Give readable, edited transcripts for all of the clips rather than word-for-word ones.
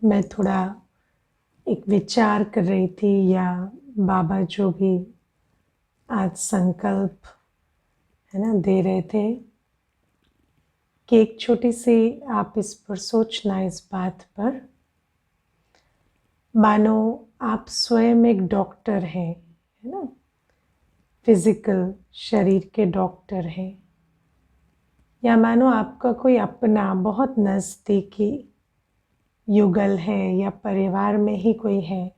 मैं थोड़ा एक विचार कर रही थी, या बाबा जो भी आज संकल्प है ना दे रहे थे कि एक छोटी सी आप इस पर सोचना, इस बात पर, मानो आप स्वयं एक डॉक्टर हैं, है ना, फिजिकल शरीर के डॉक्टर हैं, या मानो आपका कोई अपना बहुत नज़दीकी युगल है या परिवार में ही कोई है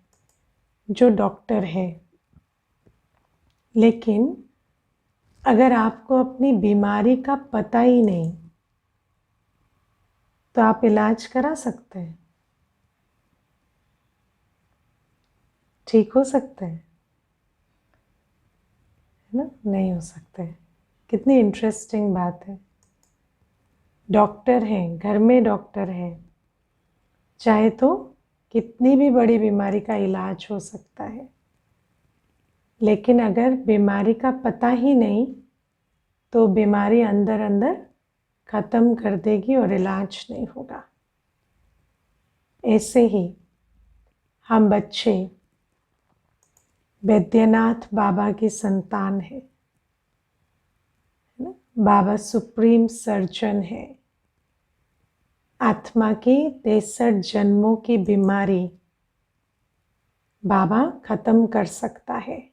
जो डॉक्टर है। लेकिन अगर आपको अपनी बीमारी का पता ही नहीं तो आप इलाज करा सकते हैं, ठीक हो सकते हैं, है ना? नहीं हो सकते। कितनी इंटरेस्टिंग बात है। डॉक्टर हैं, घर में डॉक्टर हैं, चाहे तो कितनी भी बड़ी बीमारी का इलाज हो सकता है, लेकिन अगर बीमारी का पता ही नहीं तो बीमारी अंदर अंदर खत्म कर देगी और इलाज नहीं होगा। ऐसे ही हम बच्चे वैद्यनाथ बाबा की संतान है ना? बाबा सुप्रीम सर्जन है। आत्मा की 63 जन्मों की बीमारी बाबा खत्म कर सकता है।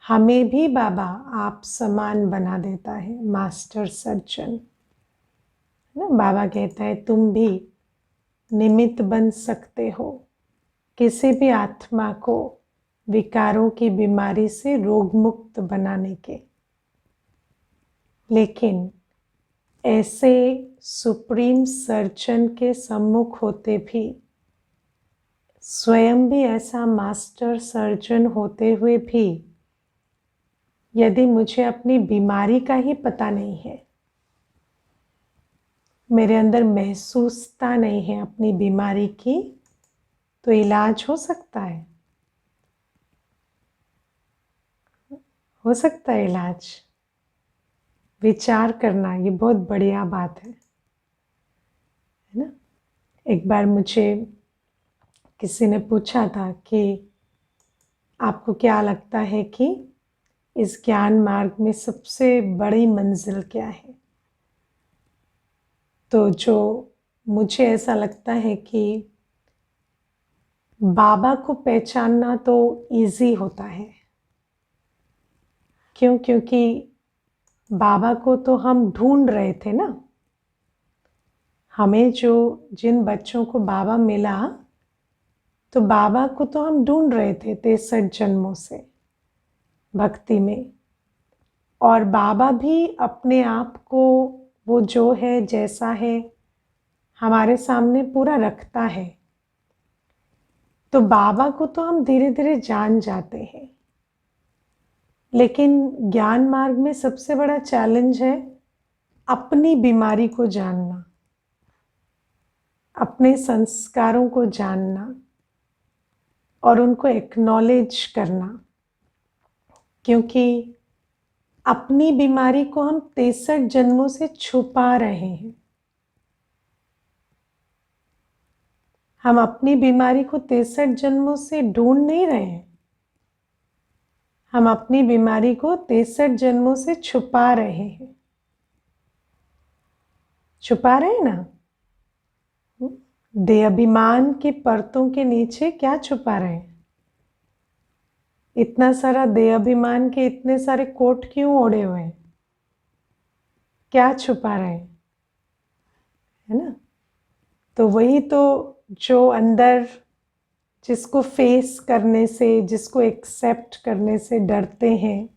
हमें भी बाबा आप समान बना देता है, मास्टर सर्जन, है ना? बाबा कहता है तुम भी निमित्त बन सकते हो किसी भी आत्मा को विकारों की बीमारी से रोग मुक्त बनाने के। लेकिन ऐसे सुप्रीम सर्जन के सम्मुख होते भी, स्वयं भी ऐसा मास्टर सर्जन होते हुए भी, यदि मुझे अपनी बीमारी का ही पता नहीं है, मेरे अंदर महसूसता नहीं है अपनी बीमारी की, तो इलाज हो सकता है, हो सकता है इलाज। विचार करना ये बहुत बढ़िया बात है ना? एक बार मुझे किसी ने पूछा था कि आपको क्या लगता है कि इस ज्ञान मार्ग में सबसे बड़ी मंजिल क्या है? तो जो मुझे ऐसा लगता है कि बाबा को पहचानना तो इजी होता है। क्यों? क्योंकि बाबा को तो हम ढूंढ रहे थे ना। हमें जिन बच्चों को बाबा मिला, तो बाबा को तो हम ढूंढ रहे थे 63 जन्मों से भक्ति में। और बाबा भी अपने आप को, वो जो है जैसा है, हमारे सामने पूरा रखता है। तो बाबा को तो हम धीरे धीरे जान जाते हैं। लेकिन ज्ञान मार्ग में सबसे बड़ा चैलेंज है अपनी बीमारी को जानना, अपने संस्कारों को जानना और उनको एक्नॉलेज करना। क्योंकि अपनी बीमारी को हम 63 जन्मों से छुपा रहे हैं। हम अपनी बीमारी को 63 जन्मों से ढूंढ नहीं रहे हैं, हम अपनी बीमारी को 63 जन्मों से छुपा रहे हैं। छुपा रहे हैं ना? देहाभिमान की परतों के नीचे क्या छुपा रहे हैं? इतना सारा देहाभिमान के इतने सारे कोट क्यों ओढ़े हुए हैं? क्या छुपा रहे हैं? है ना? तो वही तो जो अंदर, जिसको फेस करने से, जिसको एक्सेप्ट करने से डरते हैं,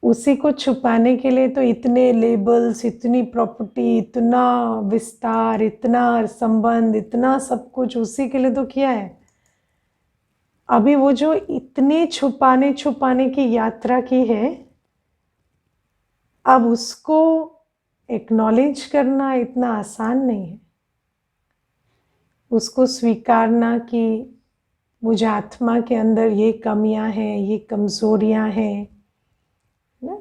उसी को छुपाने के लिए तो इतने लेबल्स, इतनी प्रॉपर्टी, इतना विस्तार, इतना संबंध, इतना सब कुछ उसी के लिए तो किया है। अभी वो जो इतने छुपाने छुपाने की यात्रा की है, अब उसको एक्नॉलेज करना इतना आसान नहीं है। उसको स्वीकारना कि मुझे आत्मा के अंदर ये कमियां हैं, ये कमजोरियां हैं ना।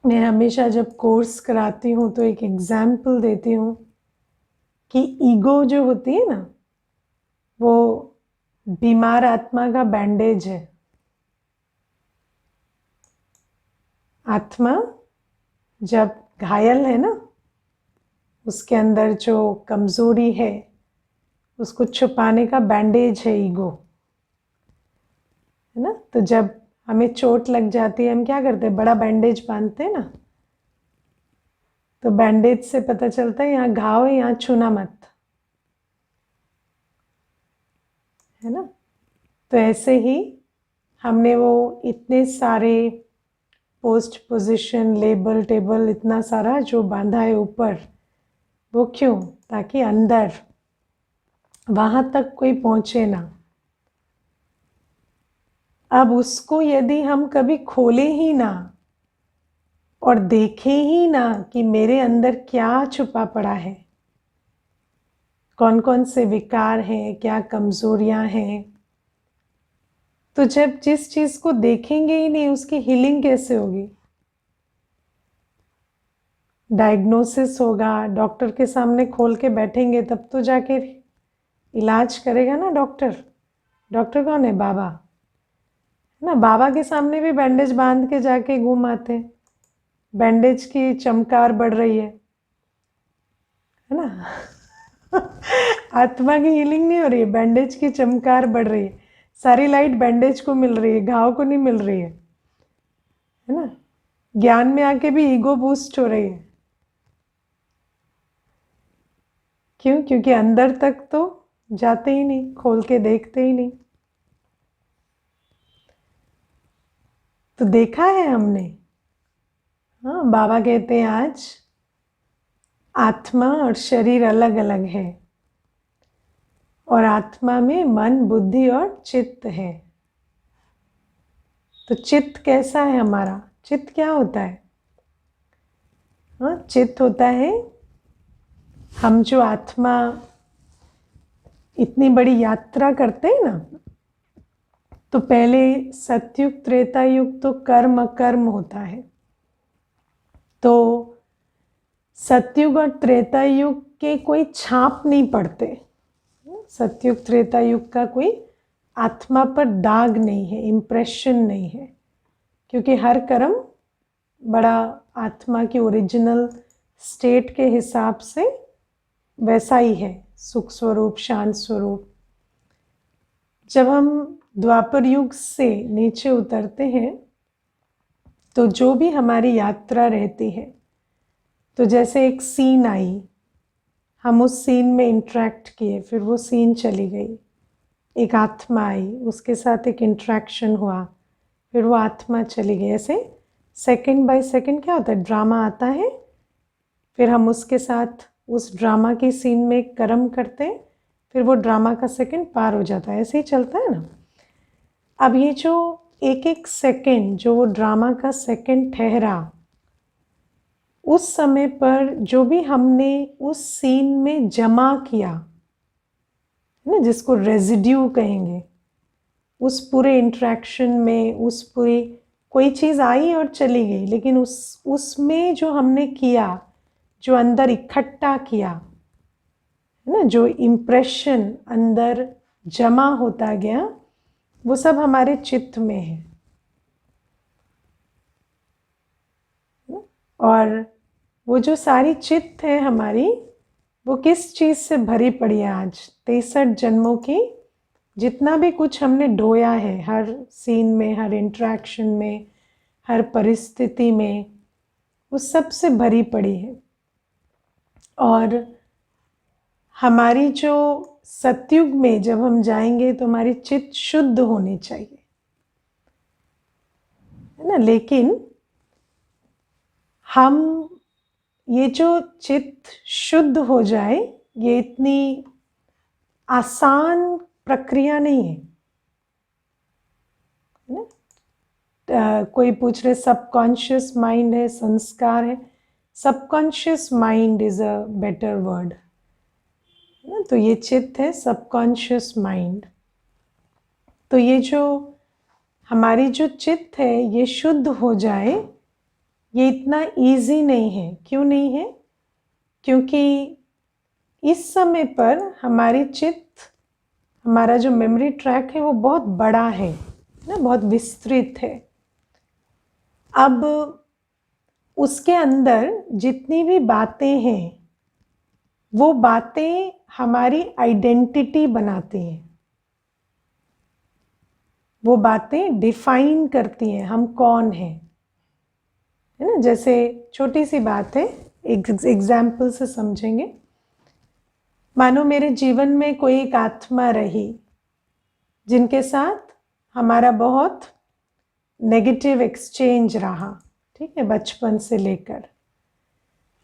मैं हमेशा जब कोर्स कराती हूँ तो एक एग्जाम्पल देती हूँ कि ईगो जो होती है ना, वो बीमार आत्मा का बैंडेज है। आत्मा जब घायल है ना, उसके अंदर जो कमजोरी है उसको छुपाने का बैंडेज है ईगो, है ना। तो जब हमें चोट लग जाती है, हम क्या करते हैं, बड़ा बैंडेज बांधते हैं ना। तो बैंडेज से पता चलता है यहाँ घाव है, यहाँ छूना मत, है ना। तो ऐसे ही हमने वो इतने सारे पोस्ट पोजीशन लेबल टेबल इतना सारा जो बांधा है ऊपर, वो क्यों, ताकि अंदर वहां तक कोई पहुंचे ना। अब उसको यदि हम कभी खोले ही ना और देखें ही ना कि मेरे अंदर क्या छुपा पड़ा है, कौन कौन से विकार हैं, क्या कमजोरियां हैं, तो जब जिस चीज को देखेंगे ही नहीं उसकी हीलिंग कैसे होगी। डायग्नोसिस होगा, डॉक्टर के सामने खोल के बैठेंगे तब तो जाके इलाज करेगा ना डॉक्टर। डॉक्टर कौन है, बाबा, है ना। बाबा के सामने भी बैंडेज बांध के जाके घूम आते, बैंडेज की चमकार बढ़ रही है ना। आत्मा की हीलिंग नहीं हो रही है, बैंडेज की चमकार बढ़ रही है। सारी लाइट बैंडेज को मिल रही है, घाव को नहीं मिल रही है ना। ज्ञान में आके भी ईगो बूस्ट हो रही है। क्यों? क्योंकि अंदर तक तो जाते ही नहीं, खोल के देखते ही नहीं। तो देखा है हमने। हाँ, बाबा कहते हैं आज आत्मा और शरीर अलग अलग है, और आत्मा में मन बुद्धि और चित्त है। तो चित्त कैसा है हमारा? चित्त क्या होता है? हाँ, चित्त होता है हम जो आत्मा इतनी बड़ी यात्रा करते हैं ना, तो पहले सतयुग त्रेता युग तो कर्म अकर्म होता है। तो सतयुग और त्रेता युग के कोई छाप नहीं पड़ते। सतयुग त्रेता युग का कोई आत्मा पर दाग नहीं है, इम्प्रेशन नहीं है, क्योंकि हर कर्म बड़ा आत्मा की ओरिजिनल स्टेट के हिसाब से वैसा ही है, सुख स्वरूप, शांत स्वरूप। जब हम द्वापर युग से नीचे उतरते हैं तो जो भी हमारी यात्रा रहती है, तो जैसे एक सीन आई, हम उस सीन में इंटरेक्ट किए, फिर वो सीन चली गई। एक आत्मा आई, उसके साथ एक इंटरेक्शन हुआ, फिर वो आत्मा चली गई। ऐसे सेकंड बाय सेकंड क्या होता है, ड्रामा आता है, फिर हम उसके साथ उस ड्रामा की सीन में कर्म करते हैं, फिर वो ड्रामा का सेकंड पार हो जाता है। ऐसे ही चलता है ना। अब ये जो एक एक सेकंड, जो वो ड्रामा का सेकंड ठहरा, उस समय पर जो भी हमने उस सीन में जमा किया ना, जिसको रेजिड्यू कहेंगे, उस पूरे इंटरेक्शन में, उस पूरी कोई चीज़ आई और चली गई, लेकिन उसमें जो हमने किया, जो अंदर इकट्ठा किया है ना, जो इम्प्रेशन अंदर जमा होता गया, वो सब हमारे चित्त में है। और वो जो सारी चित्त है हमारी, वो किस चीज़ से भरी पड़ी है आज? 63 जन्मों की जितना भी कुछ हमने ढोया है, हर सीन में, हर इंटरेक्शन में, हर परिस्थिति में, उस सब से भरी पड़ी है। और हमारी जो सतयुग में जब हम जाएंगे तो हमारी चित्त शुद्ध होनी चाहिए, है ना। लेकिन हम ये जो चित्त शुद्ध हो जाए, ये इतनी आसान प्रक्रिया नहीं है ना। कोई पूछ रहे सबकॉन्शियस माइंड है, संस्कार है। Subconscious mind is a better word ना। तो ये चित्त है, सबकॉन्शियस माइंड। तो ये जो हमारी जो चित्त है ये शुद्ध हो जाए, ये इतना इजी नहीं है। क्यों नहीं है? क्योंकि इस समय पर हमारी चित्त, हमारा जो मेमोरी ट्रैक है वो बहुत बड़ा है ना, बहुत विस्तृत है। अब उसके अंदर जितनी भी बातें हैं वो बातें हमारी आइडेंटिटी बनाती हैं, वो बातें डिफाइन करती हैं हम कौन हैं, है ना। जैसे छोटी सी बात है, एक एग्जाम्पल से समझेंगे। मानो मेरे जीवन में कोई एक आत्मा रही जिनके साथ हमारा बहुत नेगेटिव एक्सचेंज रहा, ठीक है, बचपन से लेकर।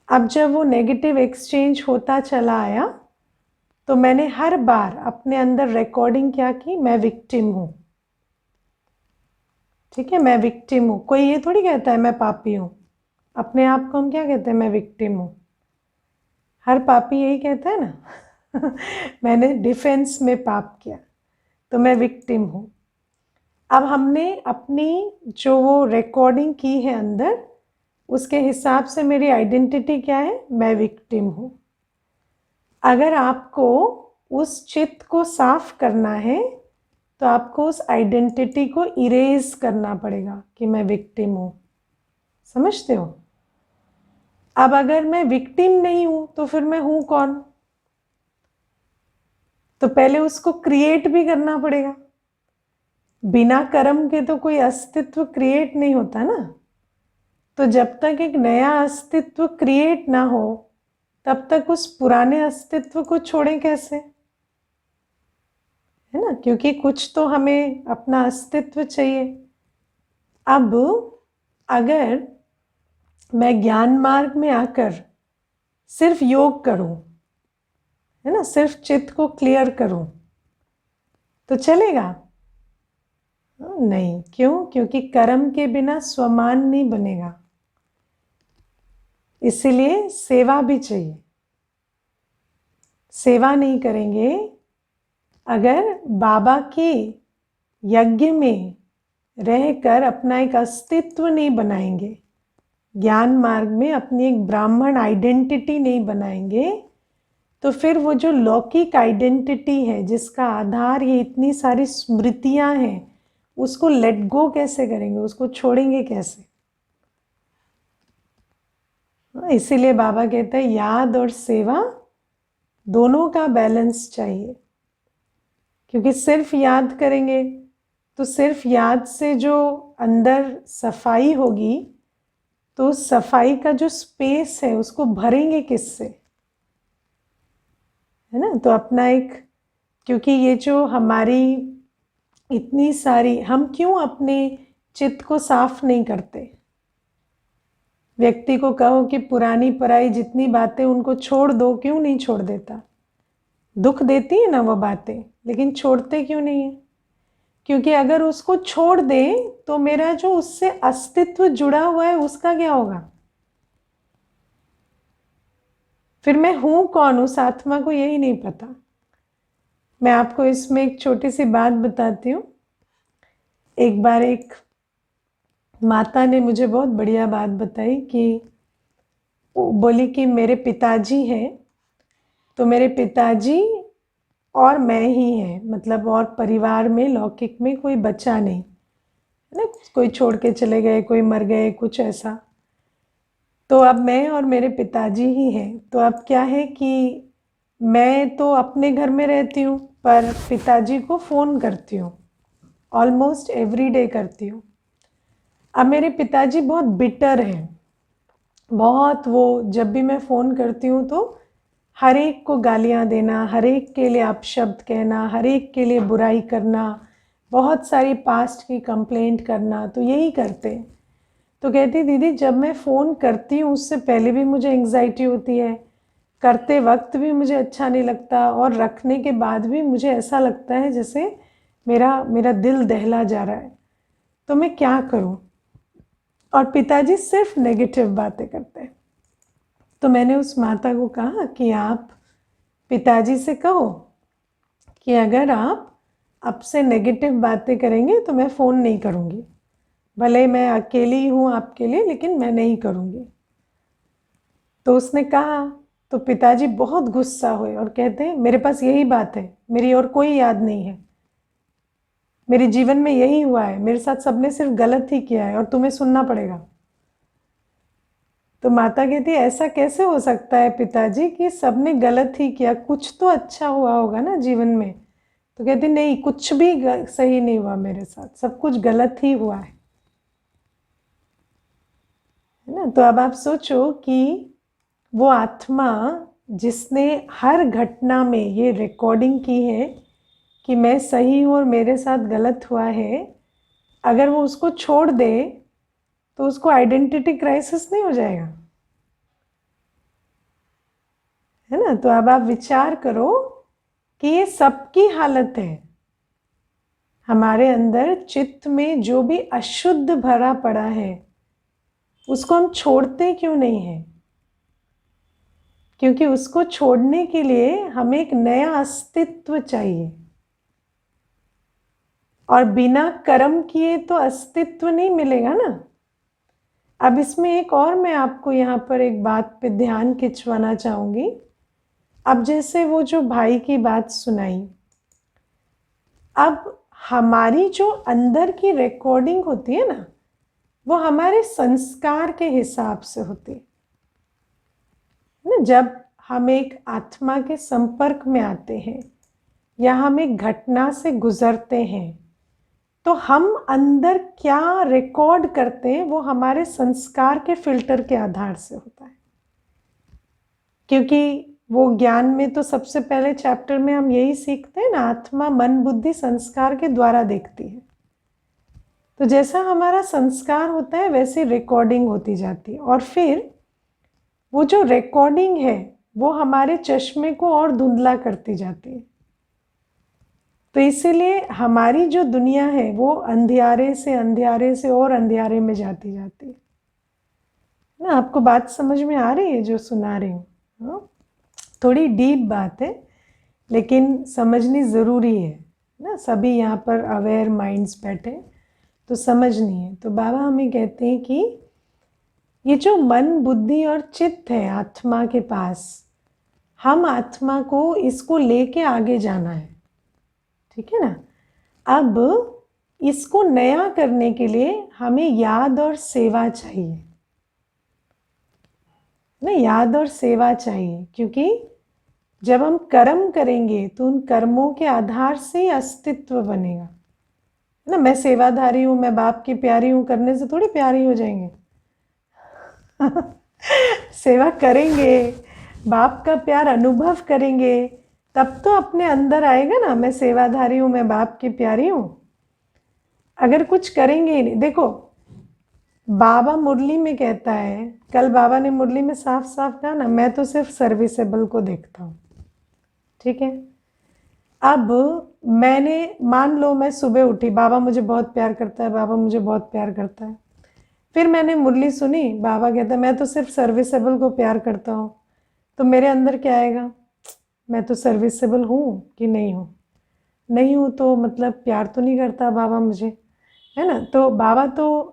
अब जब वो नेगेटिव एक्सचेंज होता चला आया तो मैंने हर बार अपने अंदर रिकॉर्डिंग क्या की, मैं विक्टिम हूँ, ठीक है, मैं विक्टिम हूँ। कोई ये थोड़ी कहता है मैं पापी हूँ, अपने आप को हम क्या कहते हैं, मैं विक्टिम हूँ। हर पापी यही कहता है ना मैंने डिफेंस में पाप किया तो मैं विक्टिम हूँ। अब हमने अपनी जो वो रिकॉर्डिंग की है अंदर, उसके हिसाब से मेरी आइडेंटिटी क्या है, मैं विक्टिम हूँ। अगर आपको उस चित्त को साफ करना है तो आपको उस आइडेंटिटी को इरेज करना पड़ेगा कि मैं विक्टिम हूँ, समझते हो। अब अगर मैं विक्टिम नहीं हूँ तो फिर मैं हूँ कौन, तो पहले उसको क्रिएट भी करना पड़ेगा। बिना कर्म के तो कोई अस्तित्व क्रिएट नहीं होता ना। तो जब तक एक नया अस्तित्व क्रिएट ना हो तब तक उस पुराने अस्तित्व को छोड़ें कैसे, है ना, क्योंकि कुछ तो हमें अपना अस्तित्व चाहिए। अब अगर मैं ज्ञान मार्ग में आकर सिर्फ योग करूं, है ना, सिर्फ चित्त को क्लियर करूं तो चलेगा नहीं। क्यों? क्योंकि कर्म के बिना स्वमान नहीं बनेगा, इसीलिए सेवा भी चाहिए। सेवा नहीं करेंगे, अगर बाबा के यज्ञ में रहकर अपना एक अस्तित्व नहीं बनाएंगे, ज्ञान मार्ग में अपनी एक ब्राह्मण आइडेंटिटी नहीं बनाएंगे, तो फिर वो जो लौकिक आइडेंटिटी है जिसका आधार ये इतनी सारी स्मृतियां हैं, उसको लेट गो कैसे करेंगे, उसको छोड़ेंगे कैसे। इसीलिए बाबा कहते हैं याद और सेवा दोनों का बैलेंस चाहिए। क्योंकि सिर्फ याद करेंगे तो सिर्फ याद से जो अंदर सफाई होगी, तो उस सफाई का जो स्पेस है उसको भरेंगे किससे, है ना। तो अपना एक, क्योंकि ये जो हमारी इतनी सारी, हम क्यों अपने चित्त को साफ नहीं करते। व्यक्ति को कहो कि पुरानी पराई जितनी बातें उनको छोड़ दो, क्यों नहीं छोड़ देता। दुख देती है ना वो बातें, लेकिन छोड़ते क्यों नहीं है। क्योंकि अगर उसको छोड़ दें तो मेरा जो उससे अस्तित्व जुड़ा हुआ है उसका क्या होगा, फिर मैं हूं कौन, उस आत्मा को यही नहीं पता। मैं आपको इसमें एक छोटी सी बात बताती हूँ। एक बार एक माता ने मुझे बहुत बढ़िया बात बताई कि बोली कि मेरे पिताजी हैं, तो मेरे पिताजी और मैं ही हैं, मतलब और परिवार में लौकिक में कोई बचा नहीं, है ना, कोई छोड़ के चले गए, कोई मर गए, कुछ ऐसा। तो अब मैं और मेरे पिताजी ही हैं। तो अब क्या है कि मैं तो अपने घर में रहती हूँ पर पिताजी को फ़ोन करती हूँ, ऑलमोस्ट एवरी डे करती हूँ। अब मेरे पिताजी बहुत बिटर हैं, बहुत, वो जब भी मैं फ़ोन करती हूँ तो हर एक को गालियाँ देना, हर एक के लिए अपशब्द कहना, हर एक के लिए बुराई करना, बहुत सारी पास्ट की कंप्लेंट करना, तो यही करते। तो कहती दीदी जब मैं फ़ोन करती हूँ उससे पहले भी मुझे एंग्जाइटी होती है, करते वक्त भी मुझे अच्छा नहीं लगता, और रखने के बाद भी मुझे ऐसा लगता है जैसे मेरा दिल दहला जा रहा है, तो मैं क्या करूँ। और पिताजी सिर्फ नेगेटिव बातें करते हैं। तो मैंने उस माता को कहा कि आप पिताजी से कहो कि अगर आप अब से नेगेटिव बातें करेंगे तो मैं फ़ोन नहीं करूँगी, भले मैं अकेली हूँ आपके लिए, लेकिन मैं नहीं करूँगी। तो उसने कहा तो पिताजी बहुत गुस्सा हुए और कहते हैं मेरे पास यही बात है, मेरी और कोई याद नहीं है, मेरे जीवन में यही हुआ है, मेरे साथ सबने सिर्फ गलत ही किया है और तुम्हें सुनना पड़ेगा। तो माता कहती है ऐसा कैसे हो सकता है पिताजी कि सबने गलत ही किया, कुछ तो अच्छा हुआ होगा ना जीवन में। तो कहती नहीं, कुछ भी सही नहीं हुआ मेरे साथ, सब कुछ गलत ही हुआ है ना। तो अब आप सोचो कि वो आत्मा जिसने हर घटना में ये रिकॉर्डिंग की है कि मैं सही हूँ और मेरे साथ गलत हुआ है, अगर वो उसको छोड़ दे तो उसको आइडेंटिटी क्राइसिस नहीं हो जाएगा, है ना। तो अब आप विचार करो कि ये सबकी हालत है। हमारे अंदर चित्त में जो भी अशुद्ध भरा पड़ा है उसको हम छोड़ते क्यों नहीं हैं? क्योंकि उसको छोड़ने के लिए हमें एक नया अस्तित्व चाहिए, और बिना कर्म किए तो अस्तित्व नहीं मिलेगा ना। अब इसमें एक और मैं आपको यहाँ पर एक बात पे ध्यान खिंचवाना चाहूँगी। अब जैसे वो जो भाई की बात सुनाई, अब हमारी जो अंदर की रिकॉर्डिंग होती है ना, वो हमारे संस्कार के हिसाब से होती है ना। जब हम एक आत्मा के संपर्क में आते हैं या हम एक घटना से गुजरते हैं, तो हम अंदर क्या रिकॉर्ड करते हैं वो हमारे संस्कार के फिल्टर के आधार से होता है। क्योंकि वो ज्ञान में तो सबसे पहले चैप्टर में हम यही सीखते हैं ना, आत्मा मन बुद्धि संस्कार के द्वारा देखती है। तो जैसा हमारा संस्कार होता है वैसे रिकॉर्डिंग होती जाती है, और फिर वो जो रिकॉर्डिंग है वो हमारे चश्मे को और धुंधला करती जाती है। तो इसीलिए हमारी जो दुनिया है वो अंधियारे से और अंधियारे में जाती जाती है ना। आपको बात समझ में आ रही है जो सुना रही हूँ? हाँ, थोड़ी डीप बात है लेकिन समझनी ज़रूरी है ना। सभी यहाँ पर अवेयर माइंड्स बैठे तो समझनी है। तो बाबा हमें कहते हैं कि ये जो मन बुद्धि और चित्त है आत्मा के पास, हम आत्मा को इसको लेके आगे जाना है, ठीक है ना। अब इसको नया करने के लिए हमें याद और सेवा चाहिए ना, याद और सेवा चाहिए। क्योंकि जब हम कर्म करेंगे तो उन कर्मों के आधार से अस्तित्व बनेगा ना। मैं सेवाधारी हूँ, मैं बाप की प्यारी हूँ करने से थोड़ी प्यारी हो जाएंगे। सेवा करेंगे, बाप का प्यार अनुभव करेंगे, तब तो अपने अंदर आएगा ना मैं सेवाधारी हूँ, मैं बाप की प्यारी हूँ। अगर कुछ करेंगे ही नहीं, देखो बाबा मुरली में कहता है, कल बाबा ने मुरली में साफ साफ कहा ना, मैं तो सिर्फ सर्विसेबल को देखता हूँ, ठीक है। अब मैंने मान लो मैं सुबह उठी, बाबा मुझे बहुत प्यार करता है, बाबा मुझे बहुत प्यार करता है। फिर मैंने मुरली सुनी, बाबा कहता है मैं तो सिर्फ सर्विसेबल को प्यार करता हूँ। तो मेरे अंदर क्या आएगा? मैं तो सर्विसेबल हूँ कि नहीं हूँ? नहीं हूँ तो मतलब प्यार तो नहीं करता बाबा मुझे, है ना। तो बाबा तो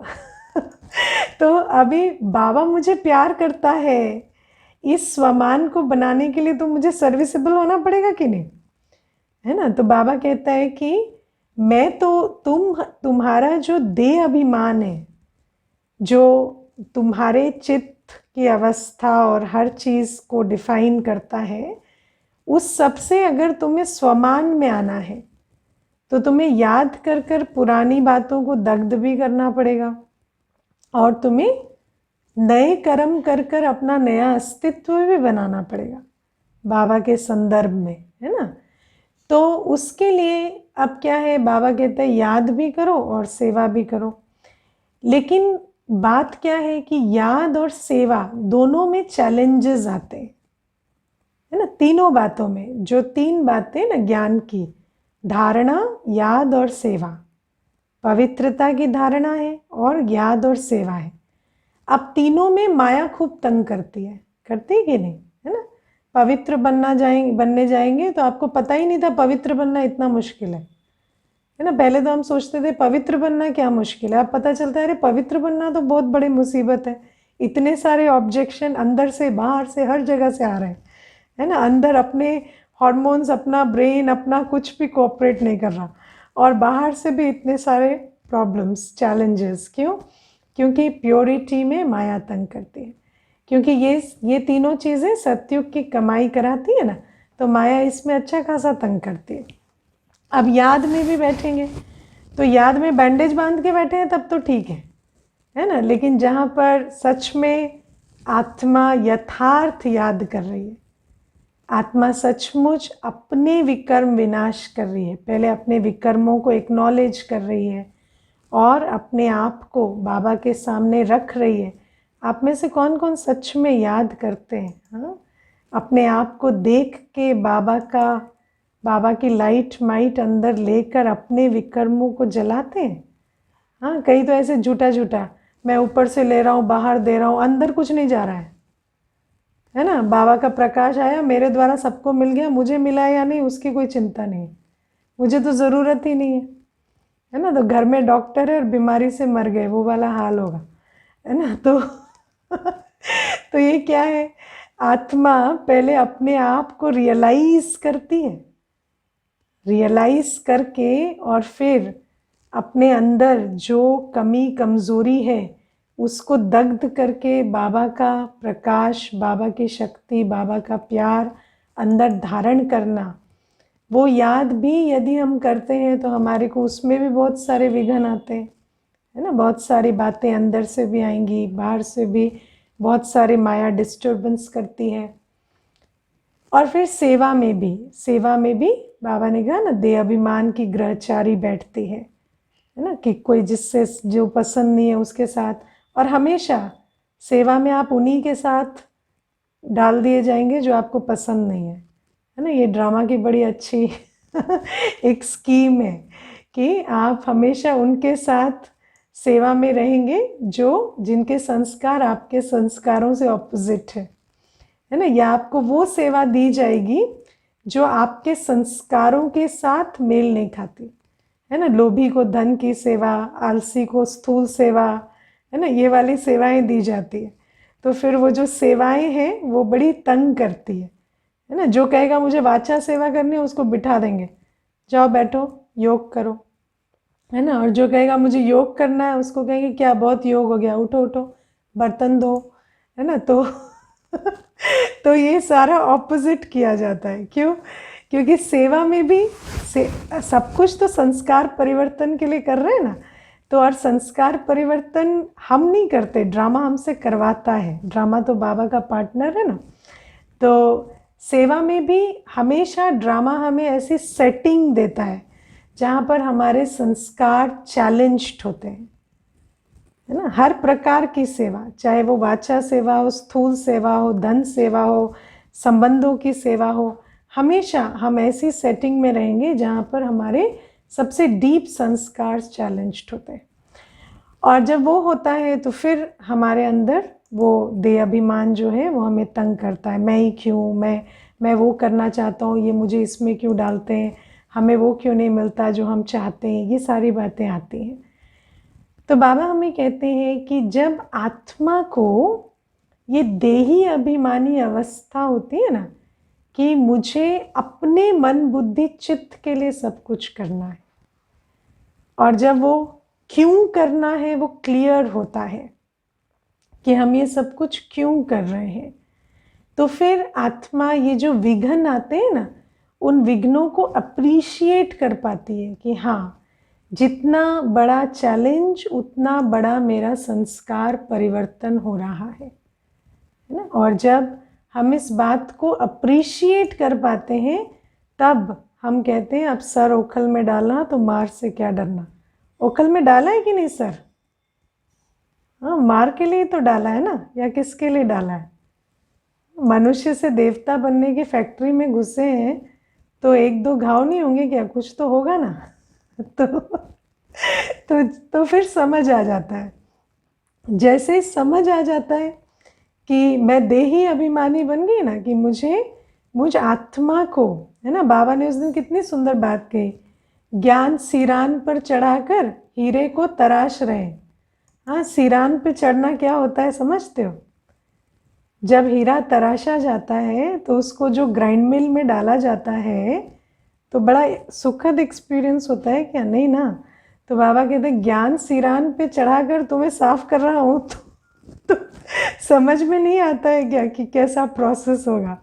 तो अभी बाबा मुझे प्यार करता है, इस स्वमान को बनाने के लिए तो मुझे सर्विसेबल होना पड़ेगा कि नहीं, है ना। तो बाबा कहता है कि मैं तो तुम्हारा जो देह अभिमान है, जो तुम्हारे चित्त की अवस्था और हर चीज़ को डिफाइन करता है, उस सब से अगर तुम्हें स्वमान में आना है तो तुम्हें याद कर कर पुरानी बातों को दग्ध भी करना पड़ेगा, और तुम्हें नए कर्म कर कर अपना नया अस्तित्व भी बनाना पड़ेगा बाबा के संदर्भ में, है ना। तो उसके लिए अब क्या है, बाबा कहते हैं याद भी करो और सेवा भी करो। लेकिन बात क्या है कि याद और सेवा दोनों में चैलेंजेस आते हैं, है ना। तीनों बातों में, जो तीन बातें ना ज्ञान की, धारणा, याद और सेवा, पवित्रता की धारणा है और याद और सेवा है। अब तीनों में माया खूब तंग करती है कि नहीं, है ना। पवित्र बनने जाएंगे तो आपको पता ही नहीं था पवित्र बनना इतना मुश्किल है ना। पहले तो हम सोचते थे पवित्र बनना क्या मुश्किल है, अब पता चलता है अरे पवित्र बनना तो बहुत बड़ी मुसीबत है, इतने सारे ऑब्जेक्शन अंदर से बाहर से हर जगह से आ रहे हैं, है ना, अंदर अपने हॉर्मोन्स, अपना ब्रेन, अपना कुछ भी कोऑपरेट नहीं कर रहा, और बाहर से भी इतने सारे प्रॉब्लम्स, चैलेंजेस। क्यों? क्योंकि प्योरिटी में माया तंग करती है, क्योंकि ये तीनों चीज़ें सत्युग की कमाई कराती है ना, तो माया इसमें अच्छा खासा तंग करती है। अब याद में भी बैठेंगे तो याद में बैंडेज बांध के बैठे हैं तब तो ठीक है ना, लेकिन जहाँ पर सच में आत्मा यथार्थ याद कर रही है, आत्मा सचमुच अपने विकर्म विनाश कर रही है, पहले अपने विकर्मों को एक्नॉलेज कर रही है और अपने आप को बाबा के सामने रख रही है। आप में से कौन कौन सच में याद करते हैं? हाँ, अपने आप को देख के बाबा की लाइट माइट अंदर लेकर अपने विकर्मों को जलाते हैं। हाँ, कई तो ऐसे झूठा झूठा, मैं ऊपर से ले रहा हूँ, बाहर दे रहा हूँ, अंदर कुछ नहीं जा रहा है ना। बाबा का प्रकाश आया, मेरे द्वारा सबको मिल गया, मुझे मिला या नहीं उसकी कोई चिंता नहीं, मुझे तो ज़रूरत ही नहीं है ना। तो घर में डॉक्टर है और बीमारी से मर गए, वो वाला हाल होगा, है ना। तो ये क्या है? आत्मा पहले अपने आप को रियलाइज करती है, रियलाइज करके और फिर अपने अंदर जो कमी कमज़ोरी है उसको दग्ध करके बाबा का प्रकाश, बाबा की शक्ति, बाबा का प्यार अंदर धारण करना। वो याद भी यदि हम करते हैं तो हमारे को उसमें भी बहुत सारे विघ्न आते हैं, है ना। बहुत सारी बातें अंदर से भी आएंगी, बाहर से भी बहुत सारी माया डिस्टर्बेंस करती है। और फिर सेवा में भी बाबा ने कहा ना, दे अभिमान की ग्रहचारी बैठती है ना, कि कोई जिससे जो पसंद नहीं है उसके साथ, और हमेशा सेवा में आप उन्हीं के साथ डाल दिए जाएंगे जो आपको पसंद नहीं है ना। ये ड्रामा की बड़ी अच्छी एक स्कीम है कि आप हमेशा उनके साथ सेवा में रहेंगे जिनके संस्कार आपके संस्कारों से ऑपोजिट है ना, या आपको वो सेवा दी जाएगी जो आपके संस्कारों के साथ मेल नहीं खाती, है ना। लोभी को धन की सेवा, आलसी को स्थूल सेवा, है ना, ये वाली सेवाएं दी जाती है। तो फिर वो जो सेवाएं हैं वो बड़ी तंग करती है ना। जो कहेगा मुझे वाचा सेवा करनी है उसको बिठा देंगे, जाओ बैठो योग करो, है ना। और जो कहेगा मुझे योग करना है उसको कहेंगे क्या बहुत योग हो गया, उठो उठो बर्तन धो, है ना। तो ये सारा ऑपोजिट किया जाता है। क्यों? क्योंकि सेवा में भी सब कुछ तो संस्कार परिवर्तन के लिए कर रहे हैं ना, तो और संस्कार परिवर्तन हम नहीं करते, ड्रामा हमसे करवाता है। ड्रामा तो बाबा का पार्टनर है ना। तो सेवा में भी हमेशा ड्रामा हमें ऐसी सेटिंग देता है जहाँ पर हमारे संस्कार चैलेंज्ड होते हैं, है ना। हर प्रकार की सेवा, चाहे वो वाचा सेवा हो, स्थूल सेवा हो, धन सेवा हो, संबंधों की सेवा हो, हमेशा हम ऐसी सेटिंग में रहेंगे जहाँ पर हमारे सबसे डीप संस्कार चैलेंज्ड होते हैं। और जब वो होता है तो फिर हमारे अंदर वो देह अभिमान जो है वो हमें तंग करता है। मैं ही क्यों, मैं वो करना चाहता हूँ, ये मुझे इसमें क्यों डालते हैं, हमें वो क्यों नहीं मिलता जो हम चाहते हैं, ये सारी बातें आती हैं। तो बाबा हमें कहते हैं कि जब आत्मा को ये देही अभिमानी अवस्था होती है ना, कि मुझे अपने मन बुद्धि चित्त के लिए सब कुछ करना है, और जब वो क्यों करना है वो क्लियर होता है कि हम ये सब कुछ क्यों कर रहे हैं, तो फिर आत्मा ये जो विघ्न आते हैं ना, उन विघ्नों को अप्रिशिएट कर पाती है कि हाँ, जितना बड़ा चैलेंज उतना बड़ा मेरा संस्कार परिवर्तन हो रहा है ना। और जब हम इस बात को अप्रिशिएट कर पाते हैं तब हम कहते हैं अब सर ओखल में डालना तो मार से क्या डरना। ओखल में डाला है कि नहीं सर? हाँ, मार के लिए तो डाला है ना, या किसके लिए डाला है? मनुष्य से देवता बनने की फैक्ट्री में घुसे हैं तो एक दो घाव नहीं होंगे क्या, कुछ तो होगा ना। तो फिर समझ आ जाता है। जैसे समझ आ जाता है कि मैं देही अभिमानी बन गई ना, कि मुझ आत्मा को, है ना। बाबा ने उस दिन कितनी सुंदर बात कही, ज्ञान सिरान पर चढ़ाकर हीरे को तराश रहे। हाँ, सिरान पे चढ़ना क्या होता है समझते हो? जब हीरा तराशा जाता है तो उसको जो ग्राइंड मिल में डाला जाता है तो बड़ा सुखद एक्सपीरियंस होता है क्या, नहीं ना। तो बाबा कहते हैं ज्ञान सिरान पे चढ़ाकर तुम्हें साफ कर रहा हूँ तो समझ में नहीं आता है क्या कि कैसा प्रोसेस होगा।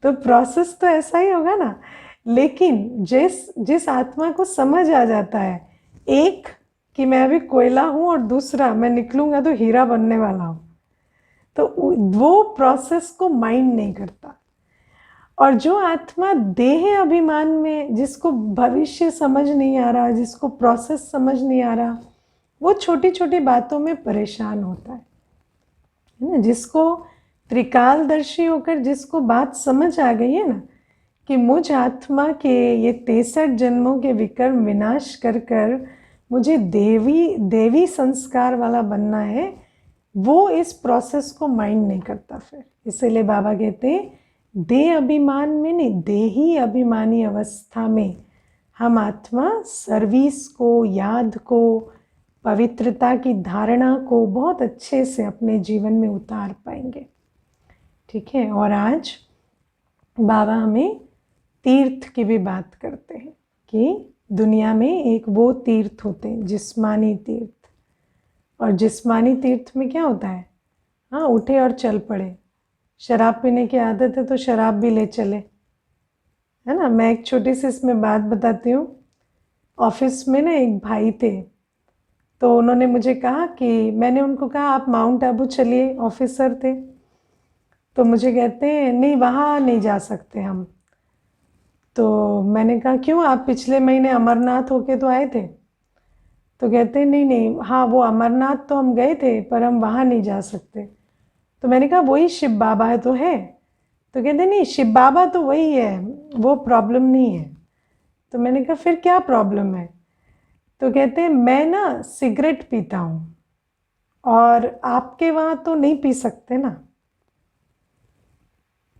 तो प्रोसेस तो ऐसा ही होगा ना। लेकिन जिस जिस आत्मा को समझ आ जाता है, एक कि मैं अभी कोयला हूँ और दूसरा मैं निकलूंगा तो हीरा बनने वाला हूँ, तो वो प्रोसेस को माइंड नहीं करता। और जो आत्मा देह अभिमान में, जिसको भविष्य समझ नहीं आ रहा, जिसको प्रोसेस समझ नहीं आ रहा, वो छोटी छोटी बातों में परेशान होता है ना। जिसको त्रिकालदर्शी होकर जिसको बात समझ आ गई है ना कि मुझ आत्मा के ये 63 जन्मों के विकर्म विनाश कर कर मुझे देवी संस्कार वाला बनना है, वो इस प्रोसेस को माइंड नहीं करता फिर। इसीलिए बाबा कहते हैं देह अभिमान में नहीं, देही अभिमानी अवस्था में हम आत्मा सर्विस को, याद को, पवित्रता की धारणा को बहुत अच्छे से अपने जीवन में उतार पाएंगे। ठीक है। और आज बाबा हमें तीर्थ की भी बात करते हैं कि दुनिया में एक वो तीर्थ होते हैं जिस्मानी तीर्थ। और जिस्मानी तीर्थ में क्या होता है, हाँ, उठे और चल पड़े। शराब पीने की आदत है तो शराब भी ले चले, है ना। मैं एक छोटी सी इसमें बात बताती हूँ। ऑफिस में ना एक भाई थे, तो उन्होंने मुझे कहा कि, मैंने उनको कहा आप माउंट आबू चलिए, ऑफिसर थे। तो मुझे कहते हैं नहीं, वहाँ नहीं जा सकते हम। तो मैंने कहा क्यों, आप पिछले महीने अमरनाथ होके तो आए थे। तो कहते हैं नहीं नहीं, हाँ वो अमरनाथ तो हम गए थे पर हम वहाँ नहीं जा सकते। तो मैंने कहा वही शिव बाबा है तो है। तो कहते नहीं, शिव बाबा तो वही है, वो प्रॉब्लम नहीं है। तो मैंने कहा फिर क्या प्रॉब्लम है। तो कहते हैं मैं ना सिगरेट पीता हूँ और आपके वहाँ तो नहीं पी सकते ना।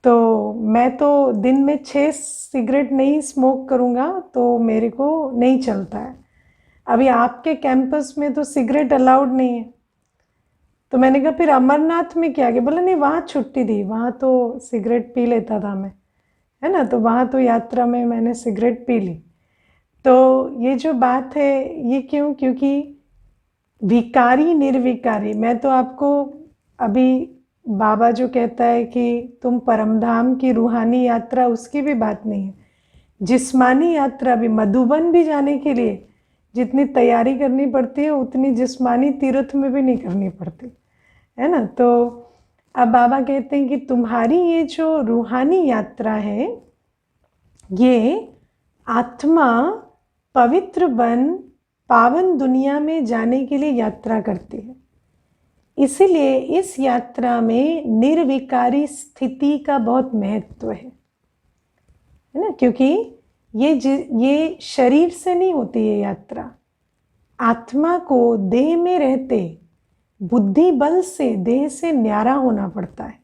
तो मैं तो दिन में 6 सिगरेट नहीं स्मोक करूँगा तो मेरे को नहीं चलता है। अभी आपके कैंपस में तो सिगरेट अलाउड नहीं है। तो मैंने कहा फिर अमरनाथ में क्या किया। बोला नहीं, वहाँ छुट्टी दी, वहाँ तो सिगरेट पी लेता था मैं, है ना। तो वहाँ तो यात्रा में मैंने सिगरेट पी ली। तो ये जो बात है ये क्यों, क्योंकि विकारी निर्विकारी, मैं तो आपको अभी बाबा जो कहता है कि तुम परमधाम की रूहानी यात्रा, उसकी भी बात नहीं है। जिस्मानी यात्रा भी, मधुबन भी जाने के लिए जितनी तैयारी करनी पड़ती है उतनी जिस्मानी तीर्थ में भी नहीं करनी पड़ती, है ना। तो अब बाबा कहते हैं कि तुम्हारी ये जो रूहानी यात्रा है, ये आत्मा पवित्र बन पावन दुनिया में जाने के लिए यात्रा करती है। इसीलिए इस यात्रा में निर्विकारी स्थिति का बहुत महत्व है ना। क्योंकि ये शरीर से नहीं होती ये यात्रा। आत्मा को देह में रहते बुद्धि बल से देह से न्यारा होना पड़ता है,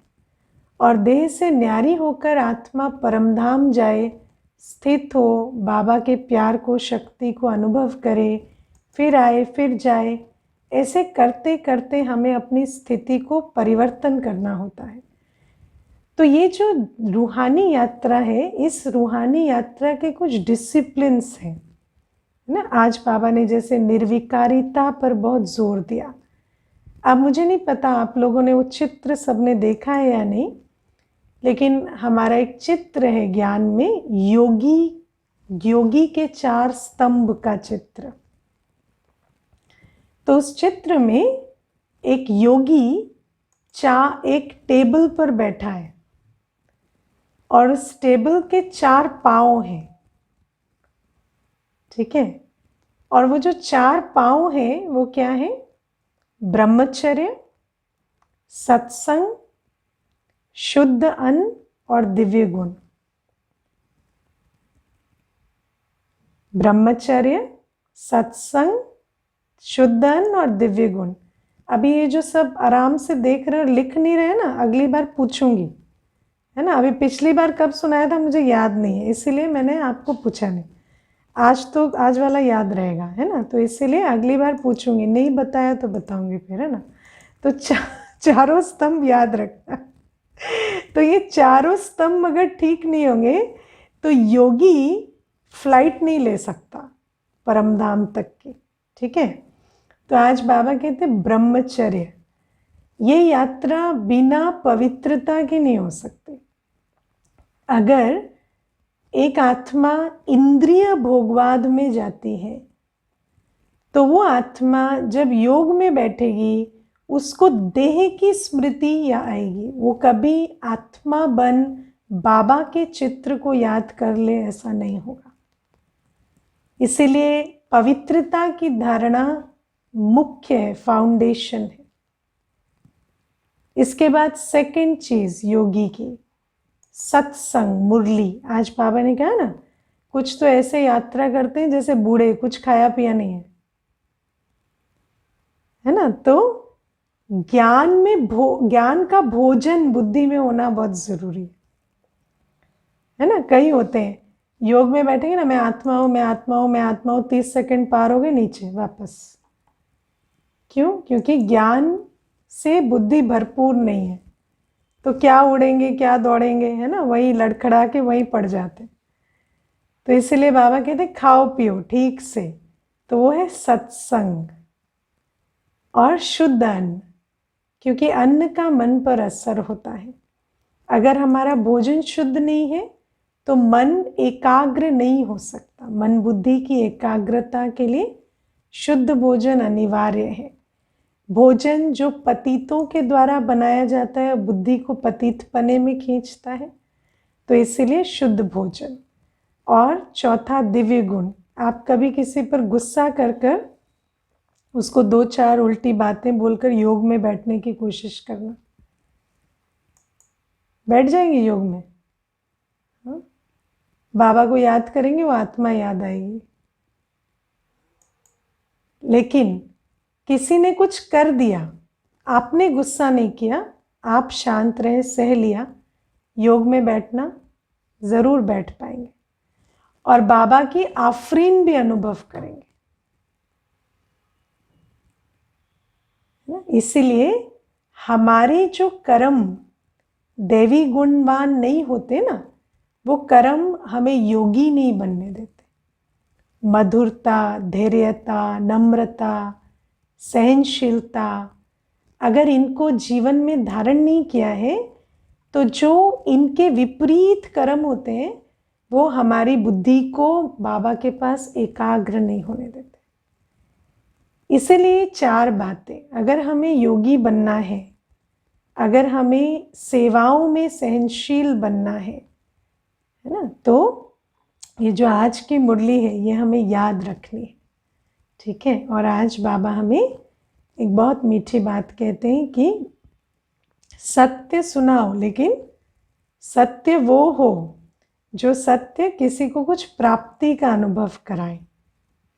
और देह से न्यारी होकर आत्मा परमधाम जाए, स्थित हो, बाबा के प्यार को, शक्ति को अनुभव करे, फिर आए फिर जाए। ऐसे करते करते हमें अपनी स्थिति को परिवर्तन करना होता है। तो ये जो रूहानी यात्रा है, इस रूहानी यात्रा के कुछ डिसिप्लिन्स हैं ना। आज बाबा ने जैसे निर्विकारिता पर बहुत जोर दिया। अब मुझे नहीं पता आप लोगों ने वो चित्र सबने देखा है या नहीं, लेकिन हमारा एक चित्र है ज्ञान में, योगी के 4 स्तंभ का चित्र। तो उस चित्र में एक योगी एक टेबल पर बैठा है और उस टेबल के 4 पांव हैं, ठीक है। और वो जो 4 पांव हैं वो क्या है, ब्रह्मचर्य, सत्संग, शुद्ध अन्न और दिव्य गुण। ब्रह्मचर्य, सत्संग, शुद्ध अन्न और दिव्य गुण। अभी ये जो सब आराम से देख रहे हैं, लिख नहीं रहे ना, अगली बार पूछूंगी, है ना। अभी पिछली बार कब सुनाया था मुझे याद नहीं है, इसीलिए मैंने आपको पूछा नहीं। आज वाला याद रहेगा, है ना। तो इसीलिए अगली बार पूछूंगी, नहीं बताया तो बताऊंगी फिर, है ना। तो चारों स्तंभ याद रखना, तो ये चारों स्तंभ अगर ठीक नहीं होंगे तो योगी फ्लाइट नहीं ले सकता परमधाम तक की। ठीक है, तो आज बाबा कहते हैं ब्रह्मचर्य, ये यात्रा बिना पवित्रता की नहीं हो सकती। अगर एक आत्मा इंद्रिय भोगवाद में जाती है तो वो आत्मा जब योग में बैठेगी उसको देह की स्मृति या आएगी, वो कभी आत्मा बन बाबा के चित्र को याद कर ले, ऐसा नहीं होगा। इसीलिए पवित्रता की धारणा मुख्य है, फाउंडेशन है। इसके बाद सेकंड चीज योगी की सत्संग, मुरली। आज बाबा ने कहा ना, कुछ तो ऐसे यात्रा करते हैं जैसे बूढ़े, कुछ खाया पिया नहीं है ना। तो ज्ञान का भोजन बुद्धि में होना बहुत जरूरी है ना। कई होते हैं योग में बैठेंगे ना, मैं आत्मा हूं, मैं आत्मा हूं, मैं आत्मा हूं, 30 सेकंड पार हो गए, नीचे वापस। क्यों? क्योंकि ज्ञान से बुद्धि भरपूर नहीं है, तो क्या उड़ेंगे क्या दौड़ेंगे, है ना, वही लड़खड़ा के वहीं पड़ जाते। तो इसलिए बाबा कहते खाओ पियो ठीक से, तो वो है सत्संग और शुद्ध अन्न, क्योंकि अन्न का मन पर असर होता है। अगर हमारा भोजन शुद्ध नहीं है तो मन एकाग्र नहीं हो सकता। मन बुद्धि की एकाग्रता के लिए शुद्ध भोजन अनिवार्य है। भोजन जो पतितों के द्वारा बनाया जाता है बुद्धि को पतित पने में खींचता है, तो इसीलिए शुद्ध भोजन। और चौथा दिव्य गुण। आप कभी किसी पर गुस्सा कर कर उसको 2-4 उल्टी बातें बोलकर योग में बैठने की कोशिश करना, बैठ जाएंगे योग में। हाँ? बाबा को याद करेंगे, वो आत्मा याद आएगी। लेकिन किसी ने कुछ कर दिया, आपने गुस्सा नहीं किया, आप शांत रहे, सह लिया, योग में बैठना जरूर बैठ पाएंगे और बाबा की आफरीन भी अनुभव करेंगे। इसीलिए हमारे जो कर्म देवी गुणवान नहीं होते ना, वो कर्म हमें योगी नहीं बनने देते। मधुरता, धैर्यता, नम्रता, सहनशीलता, अगर इनको जीवन में धारण नहीं किया है तो जो इनके विपरीत कर्म होते हैं वो हमारी बुद्धि को बाबा के पास एकाग्र नहीं होने देते। इसलिए 4 बातें, अगर हमें योगी बनना है, अगर हमें सेवाओं में सहनशील बनना है ना, तो ये जो आज की मुरली है ये हमें याद रखनी है। ठीक है, और आज बाबा हमें एक बहुत मीठी बात कहते हैं कि सत्य सुनाओ, लेकिन सत्य वो हो जो सत्य किसी को कुछ प्राप्ति का अनुभव कराए,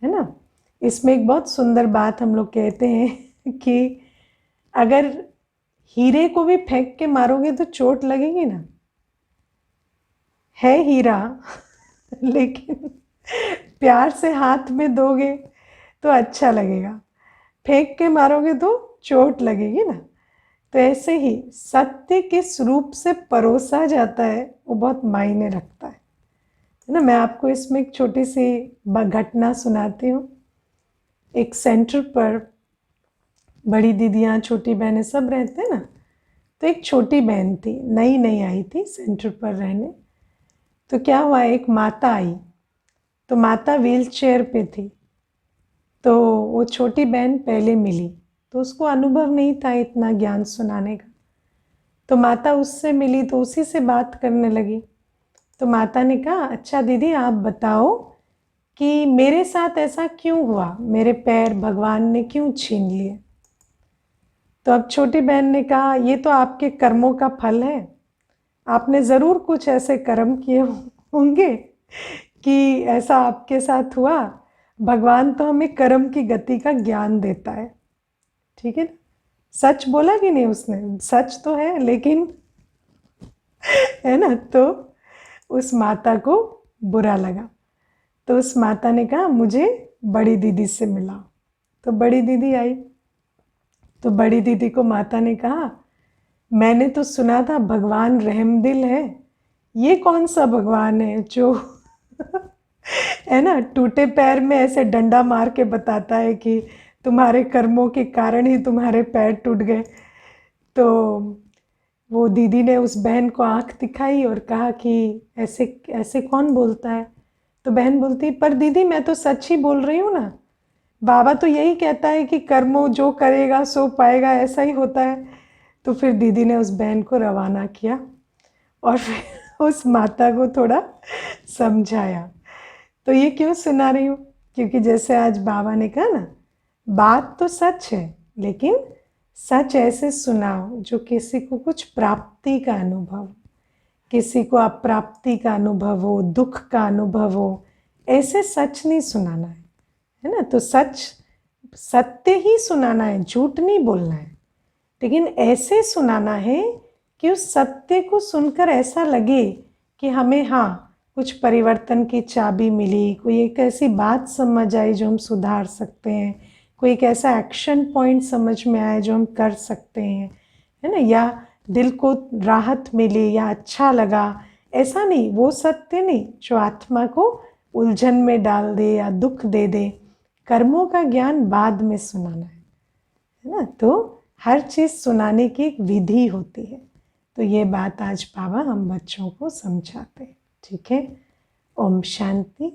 है ना। इसमें एक बहुत सुंदर बात हम लोग कहते हैं कि अगर हीरे को भी फेंक के मारोगे तो चोट लगेगी ना, है हीरा लेकिन प्यार से हाथ में दोगे तो अच्छा लगेगा, फेंक के मारोगे तो चोट लगेगी ना। तो ऐसे ही सत्य किस रूप से परोसा जाता है वो बहुत मायने रखता है ना। मैं आपको इसमें एक छोटी सी घटना सुनाती हूँ। एक सेंटर पर बड़ी दीदियाँ, छोटी बहनें सब रहते हैं ना, तो एक छोटी बहन थी, नई नई आई थी सेंटर पर रहने। तो क्या हुआ, एक माता आई, तो माता व्हील चेयर पे थी, तो वो छोटी बहन पहले मिली, तो उसको अनुभव नहीं था इतना ज्ञान सुनाने का। तो माता उससे मिली तो उसी से बात करने लगी। तो माता ने कहा, अच्छा दीदी आप बताओ कि मेरे साथ ऐसा क्यों हुआ, मेरे पैर भगवान ने क्यों छीन लिए। तो अब छोटी बहन ने कहा, ये तो आपके कर्मों का फल है, आपने ज़रूर कुछ ऐसे कर्म किए होंगे कि ऐसा आपके साथ हुआ। भगवान तो हमें कर्म की गति का ज्ञान देता है। ठीक है ना, सच बोला कि नहीं उसने, सच तो है लेकिन है ना। तो उस माता को बुरा लगा, तो उस माता ने कहा मुझे बड़ी दीदी से मिलाओ। तो बड़ी दीदी आई, तो बड़ी दीदी को माता ने कहा, मैंने तो सुना था भगवान रहमदिल है। ये कौन सा भगवान है जो है ना, टूटे पैर में ऐसे डंडा मार के बताता है कि तुम्हारे कर्मों के कारण ही तुम्हारे पैर टूट गए। तो वो दीदी ने उस बहन को आंख दिखाई और कहा कि ऐसे ऐसे कौन बोलता है। तो बहन बोलती, पर दीदी मैं तो सच ही बोल रही हूँ ना, बाबा तो यही कहता है कि कर्मों जो करेगा सो पाएगा, ऐसा ही होता है। तो फिर दीदी ने उस बहन को रवाना किया और फिर उस माता को थोड़ा समझाया। तो ये क्यों सुना रही हूँ, क्योंकि जैसे आज बाबा ने कहा ना, बात तो सच है, लेकिन सच ऐसे सुनाओ जो किसी को कुछ प्राप्ति का अनुभव हो, किसी को अप्राप्ति का अनुभव हो, दुख का अनुभव हो। ऐसे सच नहीं सुनाना है ना। तो सच सत्य ही सुनाना है, झूठ नहीं बोलना है, लेकिन ऐसे सुनाना है कि उस सत्य को सुनकर ऐसा लगे कि हमें हाँ कुछ परिवर्तन की चाबी मिली, कोई एक ऐसी बात समझ आई जो हम सुधार सकते हैं, कोई एक ऐसा एक्शन पॉइंट समझ में आए जो हम कर सकते हैं, है ना, या दिल को राहत मिली या अच्छा लगा। ऐसा नहीं, वो सत्य नहीं जो आत्मा को उलझन में डाल दे या दुख दे दे। कर्मों का ज्ञान बाद में सुनाना है ना। तो हर चीज़ सुनाने की एक विधि होती है। तो ये बात आज बाबा हम बच्चों को समझाते हैं। ठीक है, ओम शांति।